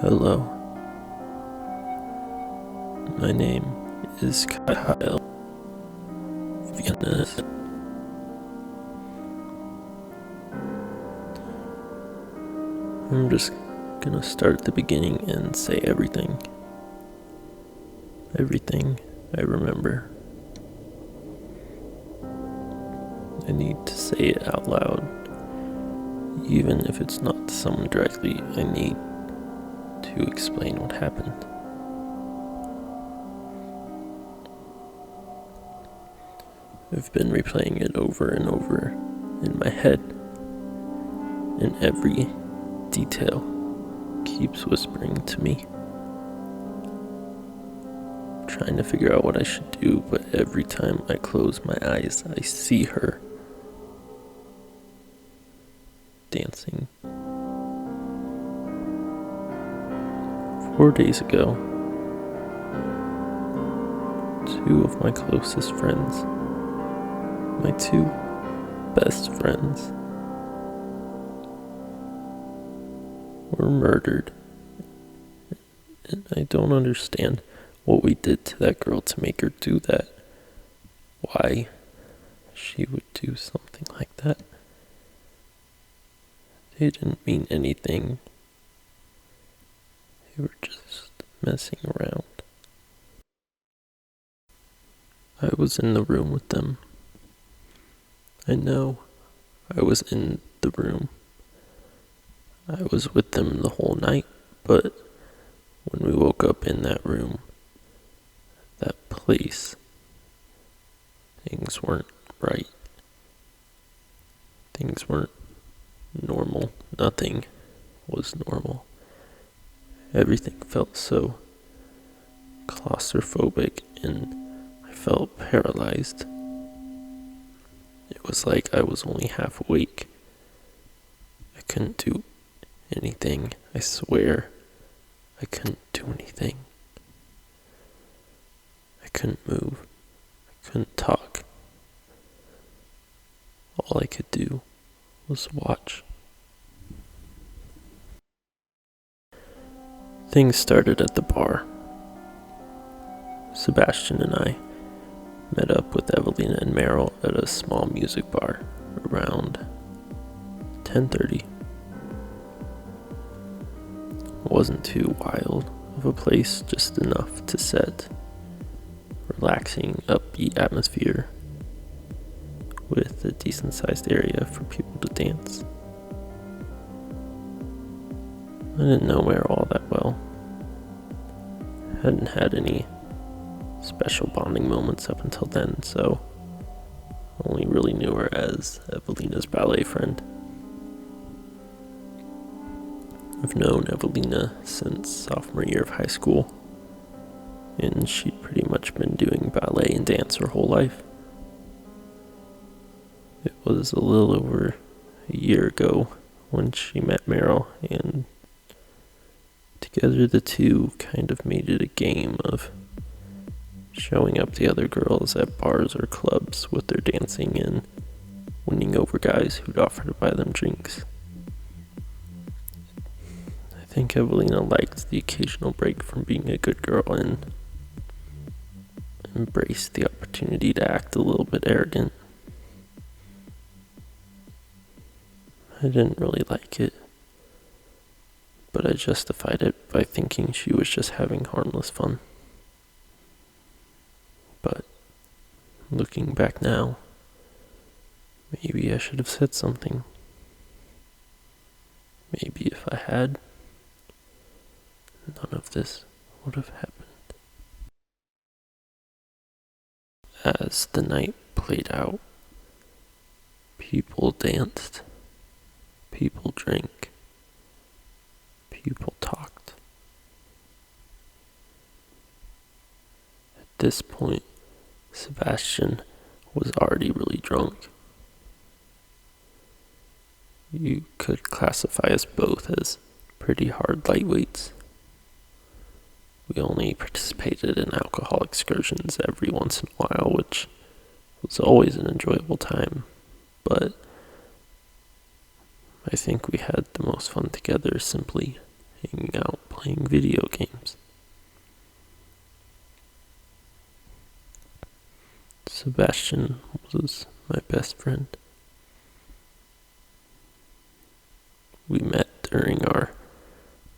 Hello, my name is Kyle Vienna. I'm just gonna start at the beginning and say everything. Everything I remember. I need to say it out loud. Even if it's not to someone directly, I need to explain what happened. I've been replaying it over and over in my head, and every detail keeps whispering to me. I'm trying to figure out what I should do, but every time I close my eyes, I see her dancing. 4 days ago, two of my closest friends, my two best friends, were murdered. And I don't understand what we did to that girl to make her do that. Why she would do something like that. They didn't mean anything. They were just messing around. I was in the room with them. I know I was in the room. I was with them the whole night, but when we woke up in that room, that place, things weren't right. Things weren't normal. Nothing was normal. Everything felt so claustrophobic and I felt paralyzed. It was like I was only half awake. I couldn't do anything, I swear. I couldn't do anything. I couldn't move. I couldn't talk. All I could do was watch. Things started at the bar. Sebastian and I met up with Evelina and Meryl at a small music bar around 10:30. It wasn't too wild of a place, just enough to set relaxing, upbeat atmosphere with a decent sized area for people to dance. I didn't know Meryl all that well. Hadn't had any special bonding moments up until then, so I only really knew her as Evelina's ballet friend. I've known Evelina since sophomore year of high school, and she'd pretty much been doing ballet and dance her whole life. It was a little over a year ago when she met Meryl, and together the two kind of made it a game of showing up the other girls at bars or clubs with their dancing and winning over guys who'd offer to buy them drinks. I think Evelina liked the occasional break from being a good girl and embraced the opportunity to act a little bit arrogant. I didn't really like it, but I justified it by thinking she was just having harmless fun. But looking back now, maybe I should have said something. Maybe if I had, none of this would have happened. As the night played out, people danced, people drank, people talked. At this point, Sebastian was already really drunk. You could classify us both as pretty hard lightweights. We only participated in alcohol excursions every once in a while, which was always an enjoyable time, but I think we had the most fun together simply hanging out playing video games. Sebastian was my best friend. We met during our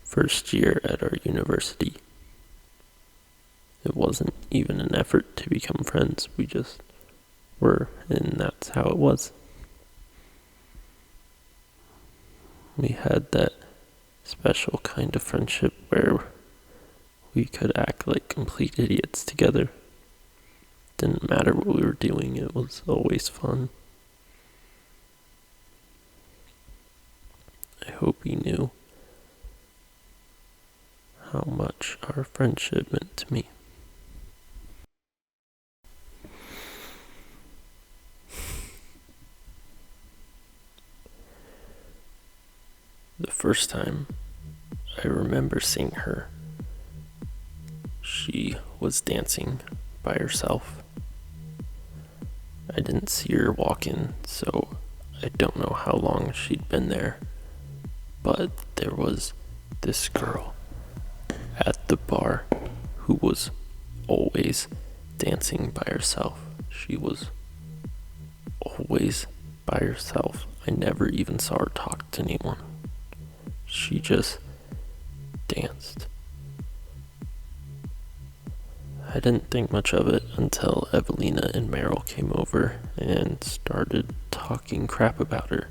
first year at our university. It wasn't even an effort to become friends, we just were, and that's how it was. We had that special kind of friendship where we could act like complete idiots together. Didn't matter what we were doing, it was always fun. I hope he knew how much our friendship meant to me. The first time I remember seeing her, she was dancing by herself. I didn't see her walk in, so I don't know how long she'd been there. But there was this girl at the bar who was always dancing by herself. She was always by herself. I never even saw her talk to anyone. She just danced. I didn't think much of it until Evelina and Meryl came over and started talking crap about her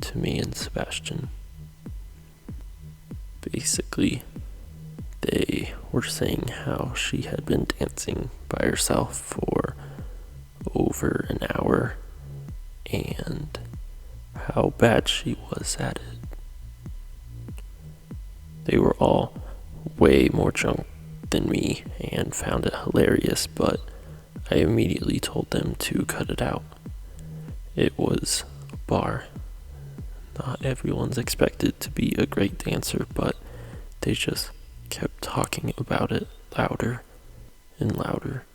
to me and Sebastian. Basically, they were saying how she had been dancing by herself for over an hour and how bad she was at it. They were all way more drunk than me and found it hilarious, but I immediately told them to cut it out. It was a bar. Not everyone's expected to be a great dancer, but they just kept talking about it louder and louder.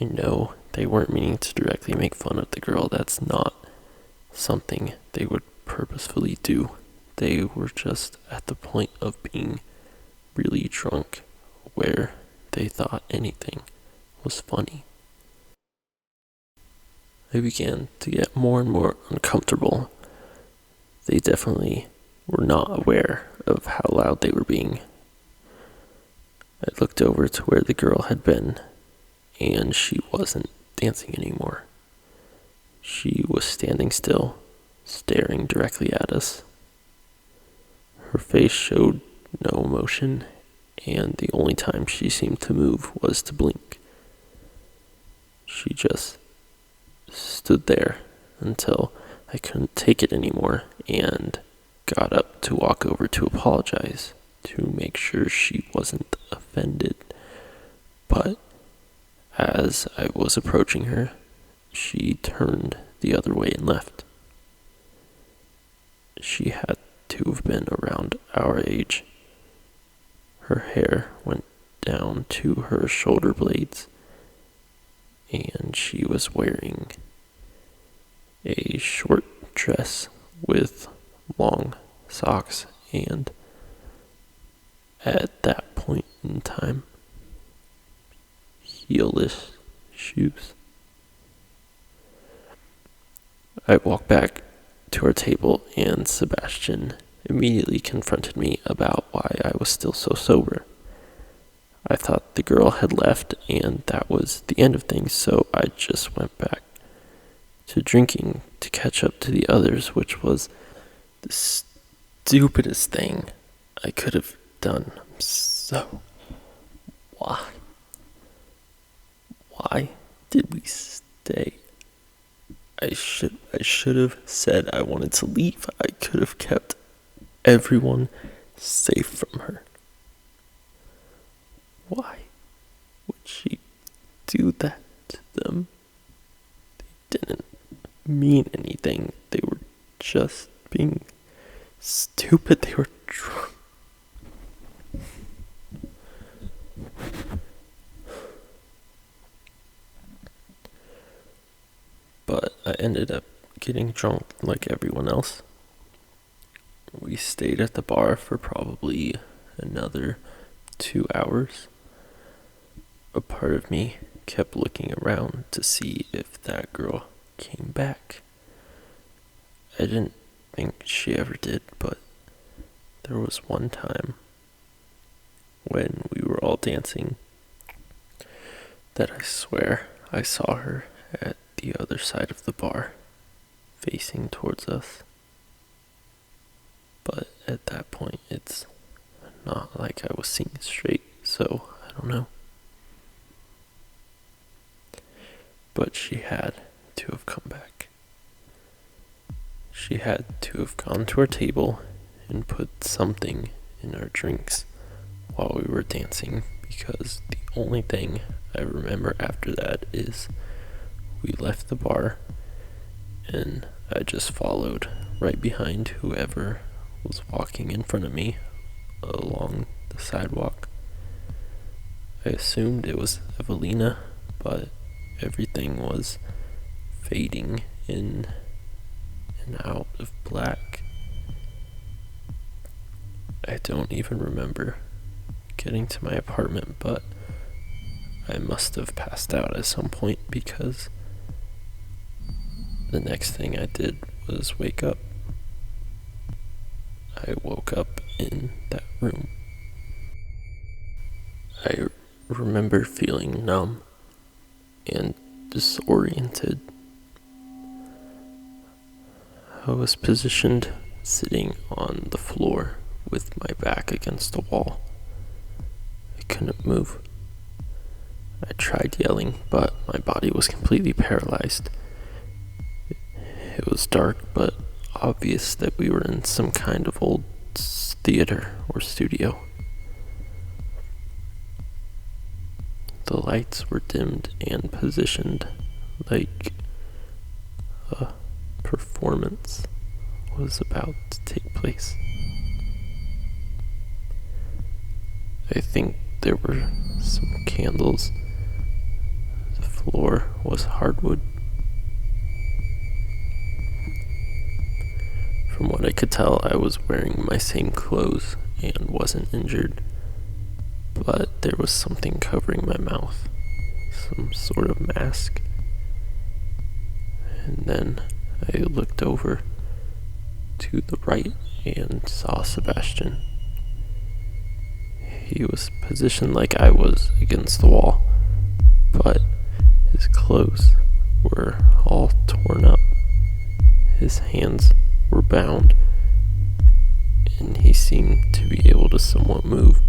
I know they weren't meaning to directly make fun of the girl. That's not something they would purposefully do. They were just at the point of being really drunk where they thought anything was funny. I began to get more and more uncomfortable. They definitely were not aware of how loud they were being. I looked over to where the girl had been, and she wasn't dancing anymore. She was standing still, staring directly at us. Her face showed no emotion, and the only time she seemed to move was to blink. She just stood there until I couldn't take it anymore and got up to walk over to apologize to make sure she wasn't offended. But as I was approaching her, she turned the other way and left. She had to have been around our age. Her hair went down to her shoulder blades, and she was wearing a short dress with long socks and, at that point in time, heelless shoes. I walked back to our table, and Sebastian immediately confronted me about why I was still so sober. I thought the girl had left and that was the end of things, so I just went back to drinking to catch up to the others, which was the stupidest thing I could have done. So, why did we stay? I should have said I wanted to leave. I could have kept everyone safe from her. Why would she do that to them? They didn't mean anything. They were just being stupid. They were drunk. But I ended up getting drunk like everyone else. We stayed at the bar for probably another 2 hours. A part of me kept looking around to see if that girl came back. I didn't think she ever did, but there was one time when we were all dancing that I swear I saw her at the other side of the bar, facing towards us. But at that point, it's not like I was seeing straight, so I don't know. But she had to have come back. She had to have gone to our table and put something in our drinks while we were dancing, because the only thing I remember after that is we left the bar and I just followed right behind whoever was walking in front of me along the sidewalk. I assumed it was Evelina, but everything was fading in and out of black. I don't even remember getting to my apartment, but I must have passed out at some point, because the next thing I did was wake up. I woke up in that room. I remember feeling numb and disoriented. I was positioned sitting on the floor with my back against the wall. I couldn't move. I tried yelling, but my body was completely paralyzed. It was dark, but obvious that we were in some kind of old theater or studio. The lights were dimmed and positioned like a performance was about to take place. I think there were some candles. The floor was hardwood. From what I could tell, I was wearing my same clothes and wasn't injured, but there was something covering my mouth, some sort of mask. And then I looked over to the right and saw Sebastian. He was positioned like I was against the wall, but his clothes were all torn up. His hands were bound, and he seemed to be able to somewhat move.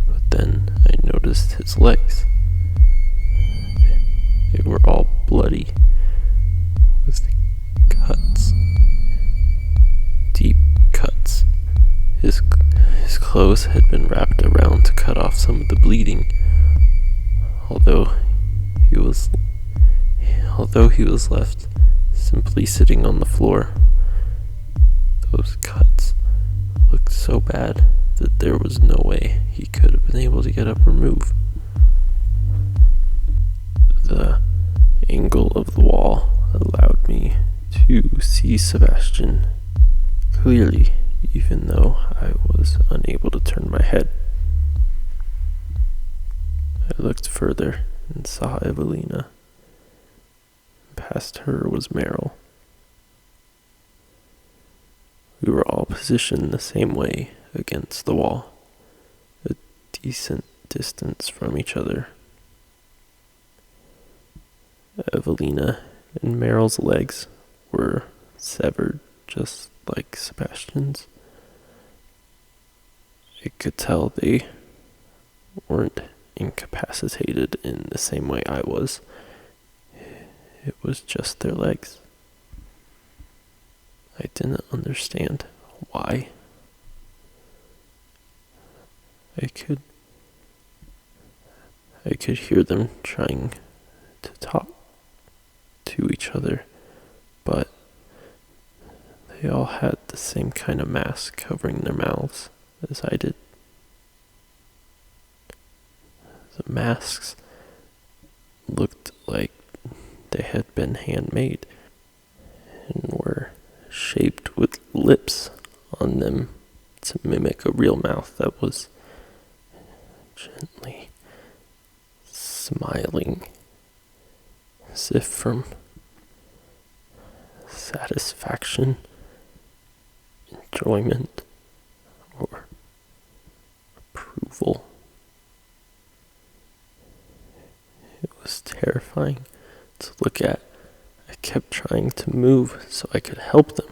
But then I noticed his legs. They were all bloody, with cuts, deep cuts. His clothes had been wrapped around to cut off some of the bleeding. Although he was left simply sitting on the floor, those cuts looked so bad that there was no way he could have been able to get up or move. The angle of the wall allowed me to see Sebastian clearly, even though I was unable to turn my head. I looked further and saw Evelina. Past her was Meryl. We were all positioned the same way against the wall, a decent distance from each other. Evelina and Meryl's legs were severed just like Sebastian's. I could tell they weren't incapacitated in the same way I was. It was just their legs. I didn't understand why. I could hear them trying to talk to each other, but they all had the same kind of mask covering their mouths as I did. The masks looked like they had been handmade and were shaped with lips on them to mimic a real mouth that was gently smiling, as if from satisfaction, enjoyment, or approval. It was terrifying to look at. I kept trying to move so I could help them,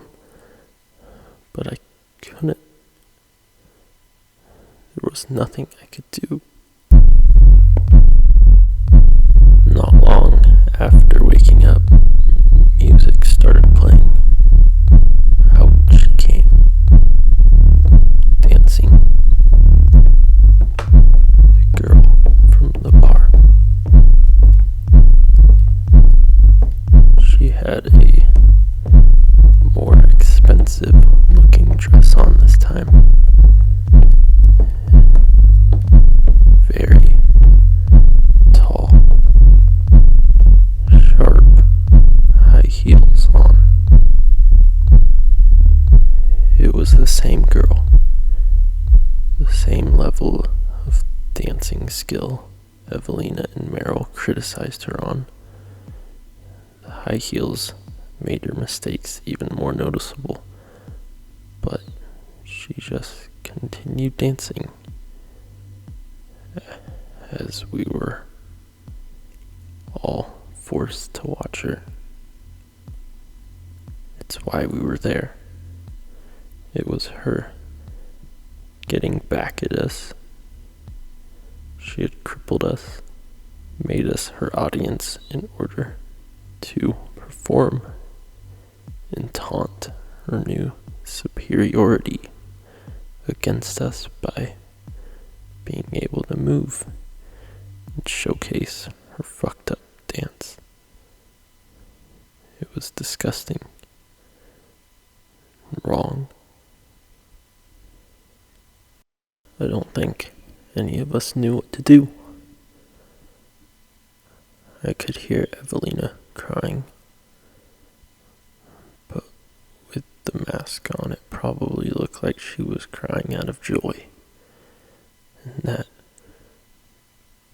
but I couldn't. There was nothing I could do. Not long after waking up, music started playing. Out she came, dancing. The girl from the bar. She had a more expensive looking dress on this time. Very tall, sharp, high heels on. It was the same girl, the same level of dancing skill Evelina and Meryl criticized her on. The high heels made her mistakes even more noticeable, but she just continued dancing as we were all forced to watch her. It's why we were there. It was her getting back at us. She had crippled us, made us her audience in order to perform and taunt her new superiority against us by being able to move and showcase her fucked up dance. It was disgusting and wrong. I don't think any of us knew what to do. I could hear Evelina crying, but with the mask on, it probably looked like she was crying out of joy. And that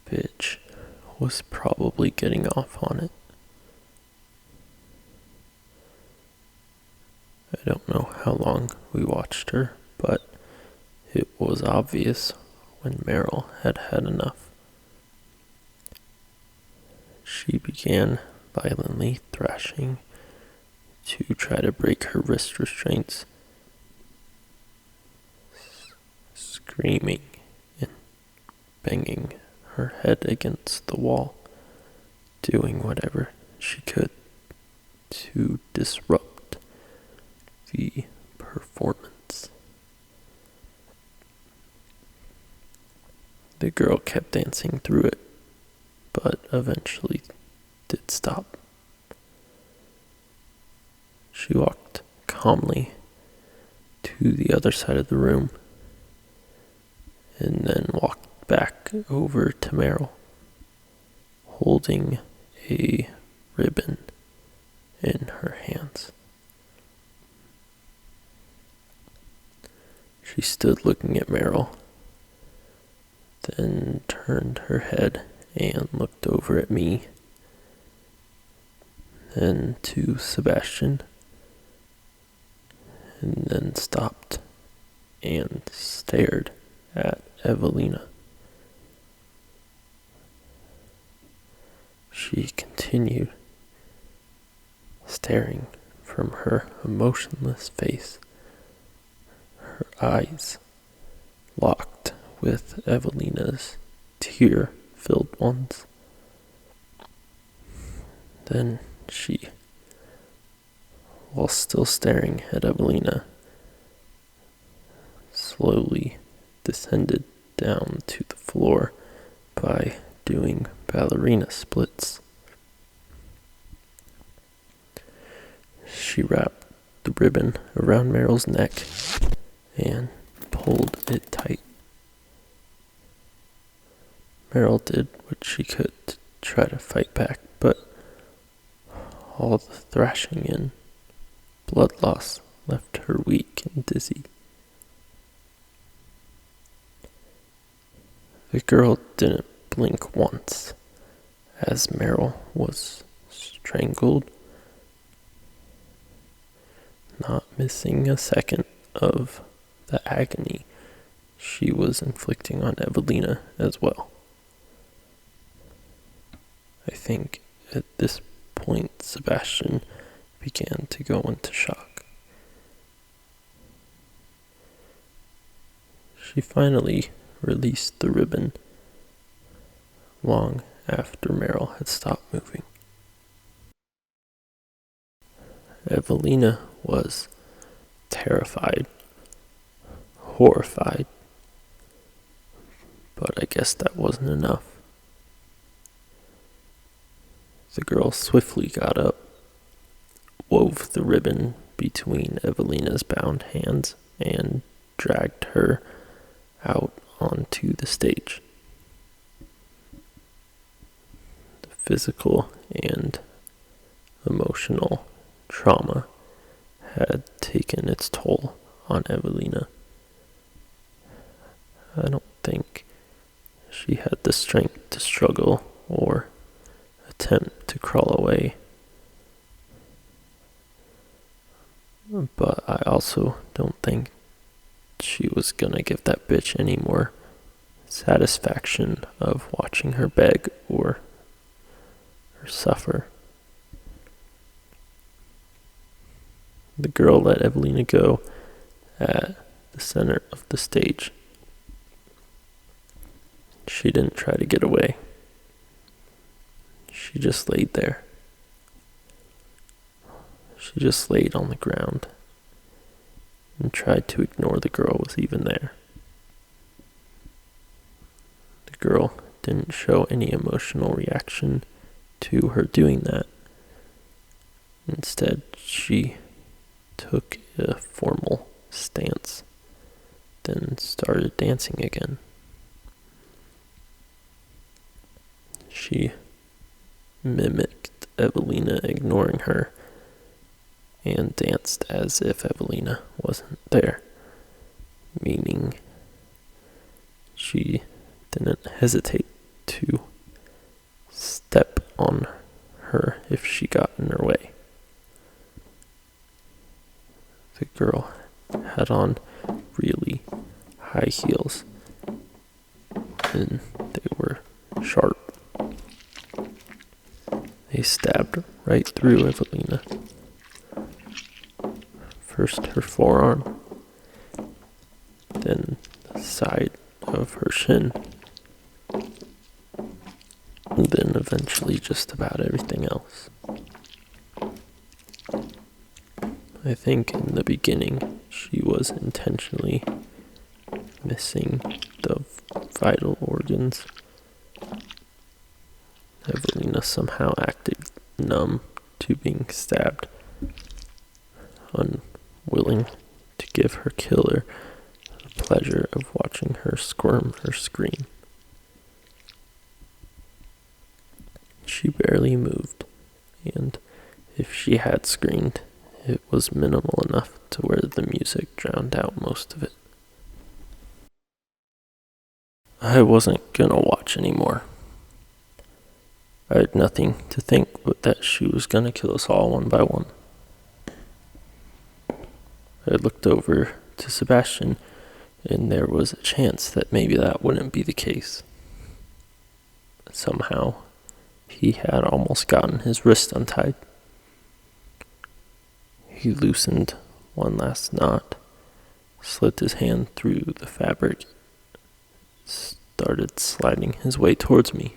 bitch was probably getting off on it. I don't know how long we watched her, but it was obvious when Meryl had had enough. She began violently thrashing to try to break her wrist restraints, screaming and banging her head against the wall, doing whatever she could to disrupt the performance. The girl kept dancing through it, but eventually did stop. She walked calmly to the other side of the room and then walked back over to Meryl, holding a ribbon in her hands. She stood looking at Meryl, then turned her head and looked over at me, then to Sebastian, and then stopped and stared at Evelina. She continued staring from her emotionless face, her eyes locked with Evelina's tear-filled ones. Then she, while still staring at Evelina, slowly descended down to the floor by doing ballerina splits. She wrapped the ribbon around Meryl's neck and pulled it tight. Meryl did what she could to try to fight back, but all the thrashing and blood loss left her weak and dizzy. The girl didn't blink once as Meryl was strangled, not missing a second of the agony she was inflicting on Evelina as well. I think at this point Sebastian began to go into shock. She finally released the ribbon long after Meryl had stopped moving. Evelina was terrified, horrified, but I guess that wasn't enough. The girl swiftly got up, wove the ribbon between Evelina's bound hands, and dragged her out onto the stage. The physical and emotional trauma had taken its toll on Evelina. I don't think she had the strength to struggle or attempt to crawl away. But I also don't think she was gonna give that bitch any more satisfaction of watching her beg or suffer. The girl let Evelina go at the center of the stage. She didn't try to get away. She just laid there. She just laid on the ground and tried to ignore the girl was even there. The girl didn't show any emotional reaction to her doing that. Instead, she took a formal stance, then started dancing again. She mimicked Evelina ignoring her and danced as if Evelina wasn't there, meaning she didn't hesitate to step on her if she got in her way. The girl had on really high heels, and they were sharp. They stabbed right through Evelina. First her forearm, then the side of her shin, and then eventually just about everything else. I think in the beginning she was intentionally missing the vital organs. Evelina somehow acted numb to being stabbed, unwilling to give her killer the pleasure of watching her squirm or scream. She barely moved, and if she had screamed, it was minimal enough to where the music drowned out most of it. I wasn't gonna watch anymore. I had nothing to think but that she was gonna kill us all one by one. I looked over to Sebastian, and there was a chance that maybe that wouldn't be the case. Somehow, he had almost gotten his wrist untied. He loosened one last knot, slipped his hand through the fabric, started sliding his way towards me.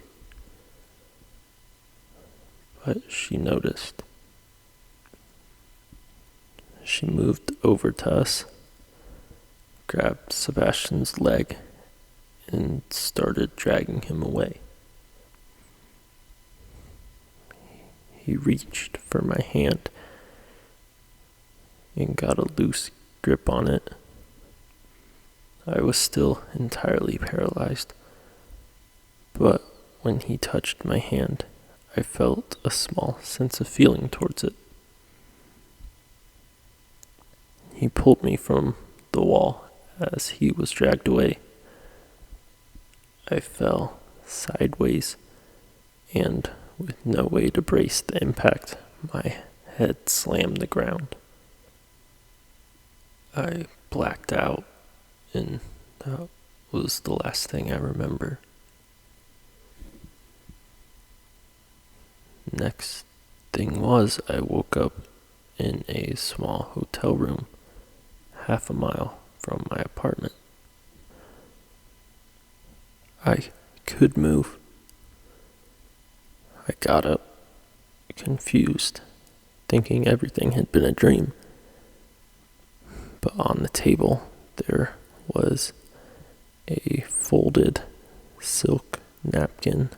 But she noticed. She moved over to us, grabbed Sebastian's leg, and started dragging him away. He reached for my hand and got a loose grip on it. I was still entirely paralyzed, but when he touched my hand, I felt a small sense of feeling towards it. he pulled me from the wall as he was dragged away. I fell sideways, and with no way to brace the impact, my head slammed the ground. I blacked out, and that was the last thing I remember. Next thing was, I woke up in a small hotel room half a mile from my apartment. I could move. I got up, confused, thinking everything had been a dream. But on the table, there was a folded silk napkin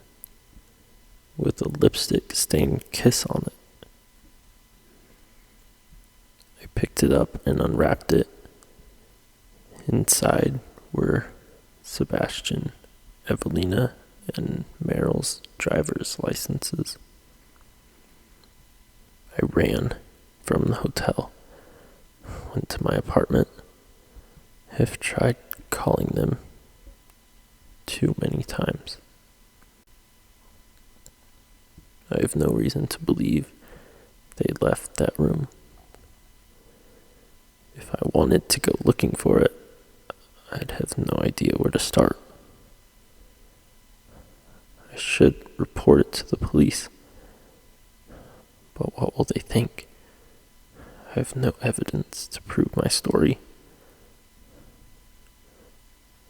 with a lipstick stained kiss on it. I picked it up and unwrapped it. Inside were Sebastian, Evelina, and Meryl's driver's licenses. I ran from the hotel, went to my apartment. Have tried calling them too many times. I have no reason to believe they left that room. If I wanted to go looking for it, I'd have no idea where to start. I should report it to the police. But what will they think? I have no evidence to prove my story.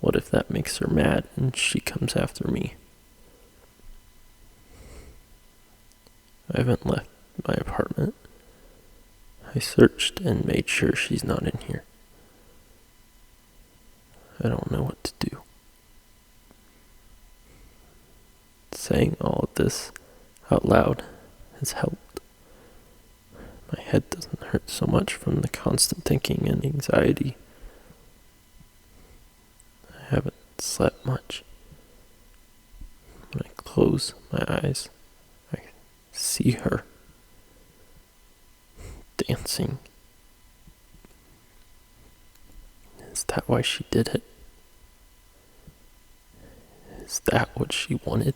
What if that makes her mad and she comes after me? I haven't left my apartment. I searched and made sure she's not in here. I don't know what to do. Saying all of this out loud has helped. My head doesn't hurt so much from the constant thinking and anxiety. I haven't slept much. When I close my eyes, I see her dancing. Is that why she did it? Is that what she wanted?